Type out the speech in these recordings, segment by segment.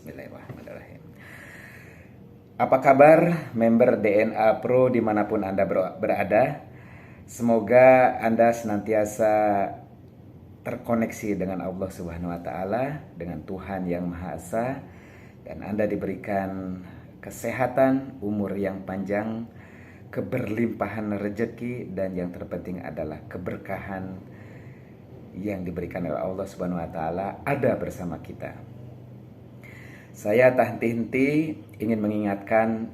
Bismillahirrahmanirrahim. Apa kabar member DNA Pro dimanapun Anda berada? Semoga Anda senantiasa terkoneksi dengan Allah Subhanahu wa Ta'ala, dengan Tuhan yang Maha Esa, dan Anda diberikan kesehatan, umur yang panjang, keberlimpahan rezeki, dan yang terpenting adalah keberkahan yang diberikan oleh Allah Subhanahu wa Ta'ala ada bersama kita. Saya tak henti-henti ingin mengingatkan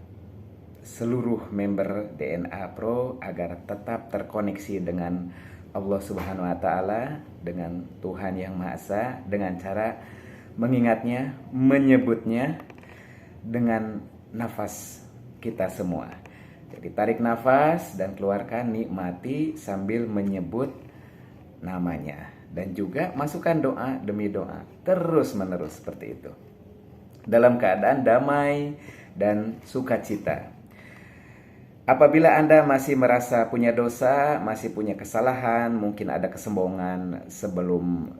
seluruh member DNA Pro agar tetap terkoneksi dengan Allah Subhanahu wa Ta'ala, dengan Tuhan yang Maha Esa, dengan cara mengingatnya, menyebutnya dengan nafas kita semua. Jadi tarik nafas dan keluarkan, nikmati sambil menyebut namanya. Dan juga masukkan doa demi doa, terus menerus seperti itu, dalam keadaan damai dan sukacita. Apabila Anda masih merasa punya dosa, masih punya kesalahan, mungkin ada kesombongan sebelum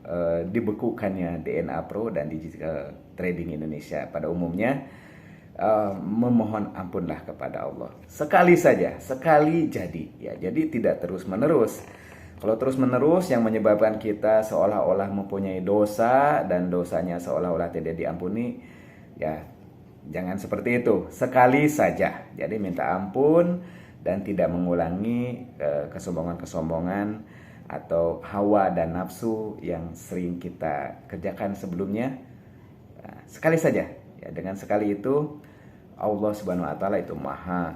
dibekukannya DNA Pro dan Digital Trading Indonesia pada umumnya, memohon ampunlah kepada Allah. Sekali saja, sekali jadi. Ya, jadi tidak terus-menerus. Kalau terus-menerus yang menyebabkan kita seolah-olah mempunyai dosa dan dosanya seolah-olah tidak diampuni, ya jangan seperti itu. Sekali saja. Jadi minta ampun dan tidak mengulangi kesombongan-kesombongan atau hawa dan nafsu yang sering kita kerjakan sebelumnya. Nah, sekali saja. Ya, dengan sekali itu Allah Subhanahu wa Ta'ala itu Maha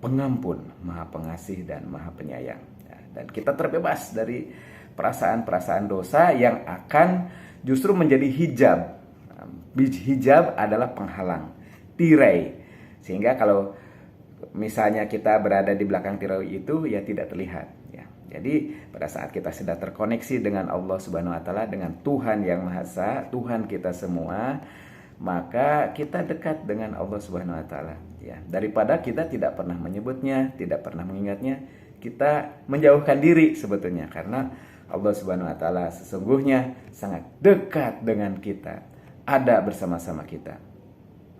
pengampun, Maha pengasih dan Maha penyayang. Ya, dan kita terbebas dari perasaan-perasaan dosa yang akan justru menjadi hijab. Hijab adalah penghalang, tirai, sehingga kalau misalnya kita berada di belakang tirai itu ya tidak terlihat. Ya. Jadi pada saat kita sudah terkoneksi dengan Allah Subhanahu wa Ta'ala, dengan Tuhan yang Maha Esa, Tuhan kita semua, maka kita dekat dengan Allah Subhanahu wa Ta'ala. Ya. Daripada kita tidak pernah menyebutnya, tidak pernah mengingatnya, kita menjauhkan diri sebetulnya, karena Allah Subhanahu wa Ta'ala sesungguhnya sangat dekat dengan kita, ada bersama-sama kita.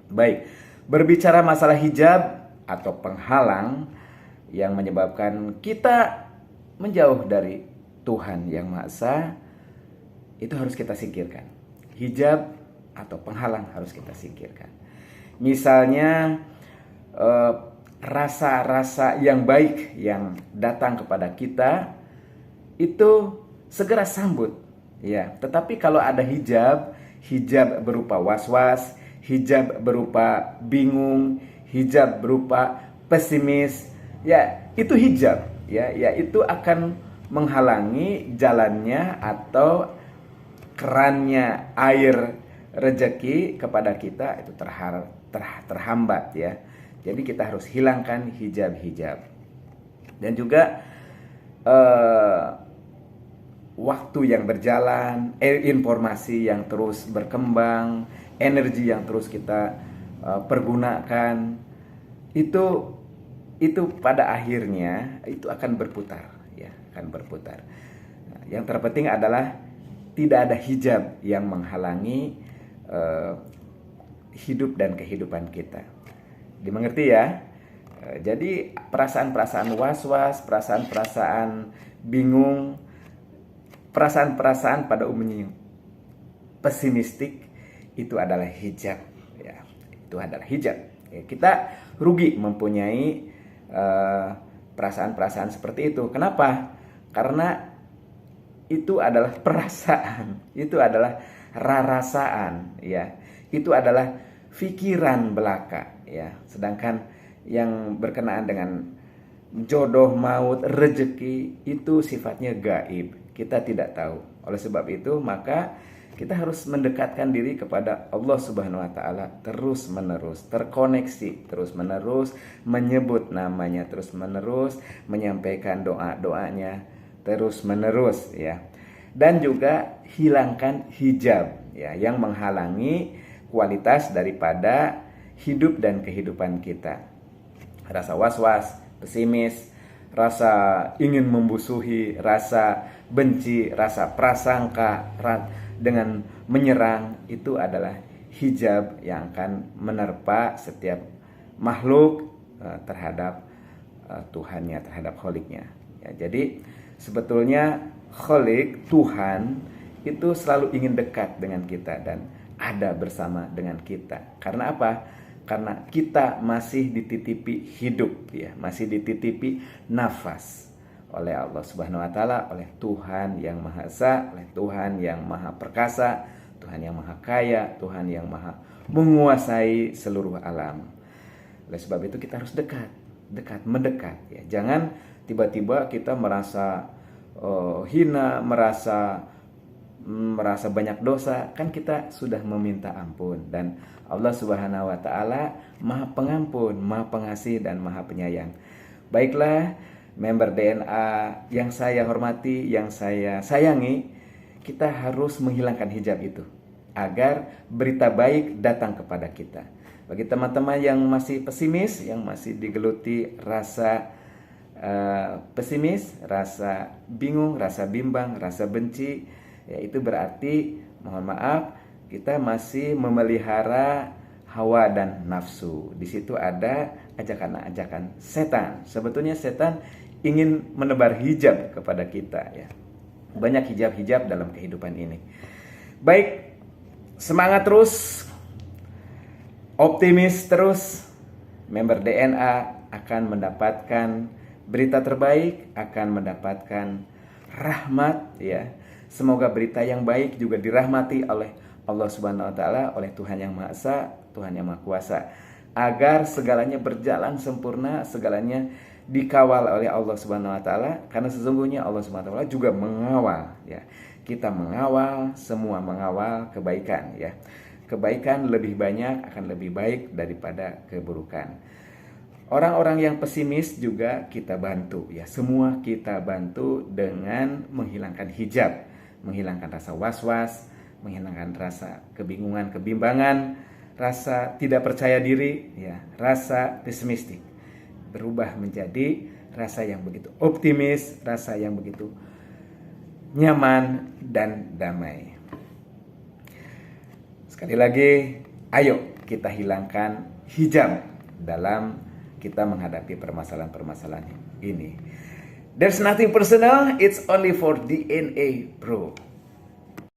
Baik, berbicara masalah hijab atau penghalang yang menyebabkan kita menjauh dari Tuhan yang Maha Esa, itu harus kita singkirkan. Hijab atau penghalang harus kita singkirkan. Misalnya rasa-rasa yang baik yang datang kepada kita itu segera sambut, ya. Tetapi kalau ada hijab berupa was-was, hijab berupa bingung, hijab berupa pesimis, ya itu hijab, ya itu akan menghalangi jalannya atau kerannya air rezeki kepada kita itu terhambat, ya. Jadi kita harus hilangkan hijab-hijab. Dan juga waktu yang berjalan, informasi yang terus berkembang, energi yang terus kita pergunakan, itu pada akhirnya itu akan berputar, ya, akan berputar. Nah, yang terpenting adalah tidak ada hijab yang menghalangi hidup dan kehidupan kita. Dimengerti ya? Jadi perasaan-perasaan was-was, perasaan-perasaan bingung, perasaan-perasaan pada umumnya pesimistik, itu adalah hijab, ya. Itu adalah hijab. Ya, kita rugi mempunyai perasaan-perasaan seperti itu. Kenapa? Karena itu adalah perasaan, itu adalah rarasaan, ya. Itu adalah pikiran belaka, ya. Sedangkan yang berkenaan dengan jodoh, maut, rezeki itu sifatnya gaib. Kita tidak tahu. Oleh sebab itu, maka kita harus mendekatkan diri kepada Allah Subhanahu wa Ta'ala terus-menerus, terkoneksi terus-menerus, menyebut namanya terus-menerus, menyampaikan doa-doanya terus-menerus, ya. Dan juga hilangkan hijab, ya, yang menghalangi kualitas daripada hidup dan kehidupan kita. Rasa was-was, pesimis, rasa ingin membusuhi, rasa benci, rasa prasangka dengan menyerang, itu adalah hijab yang akan menerpa setiap makhluk terhadap Tuhannya, terhadap Kholiknya. Ya, jadi sebetulnya Kholik, Tuhan, itu selalu ingin dekat dengan kita dan ada bersama dengan kita. Karena apa? Karena kita masih dititipi hidup, ya, masih dititipi nafas oleh Allah Subhanahu wa taala, oleh Tuhan yang Maha Esa, oleh Tuhan yang Maha Perkasa, Tuhan yang Maha Kaya, Tuhan yang Maha menguasai seluruh alam. Oleh sebab itu kita harus mendekat, ya. Jangan tiba-tiba kita merasa hina, merasa banyak dosa, kan kita sudah meminta ampun, dan Allah Subhanahu wa taala Maha Pengampun, Maha Pengasih dan Maha Penyayang. Baiklah, member DNA yang saya hormati, yang saya sayangi, kita harus menghilangkan hijab itu agar berita baik datang kepada kita. Bagi teman-teman yang masih pesimis, yang masih digeluti rasa pesimis, rasa bingung, rasa bimbang, rasa benci, ya itu berarti, mohon maaf, kita masih memelihara hawa dan nafsu. Di situ ada ajakan-ajakan setan. Sebetulnya setan ingin menebar hijab kepada kita, ya. Banyak hijab-hijab dalam kehidupan ini. Baik, semangat terus, optimis terus. Member DNA akan mendapatkan berita terbaik, akan mendapatkan rahmat, ya. Semoga berita yang baik juga dirahmati oleh Allah Subhanahu wa taala, oleh Tuhan yang Maha Esa, Tuhan yang Maha Kuasa, agar segalanya berjalan sempurna, segalanya dikawal oleh Allah Subhanahu wa taala, karena sesungguhnya Allah Subhanahu wa taala juga mengawal, ya. Kita mengawal, semua mengawal kebaikan, ya. Kebaikan lebih banyak, akan lebih baik daripada keburukan. Orang-orang yang pesimis juga kita bantu, ya. Semua kita bantu dengan menghilangkan hijab, menghilangkan rasa was-was, menghilangkan rasa kebingungan, kebimbangan, rasa tidak percaya diri, ya, rasa pesimistik. Berubah menjadi rasa yang begitu optimis, rasa yang begitu nyaman dan damai. Sekali lagi, ayo kita hilangkan hijab dalam kita menghadapi permasalahan-permasalahan ini. There's nothing personal, it's only for DNA Pro.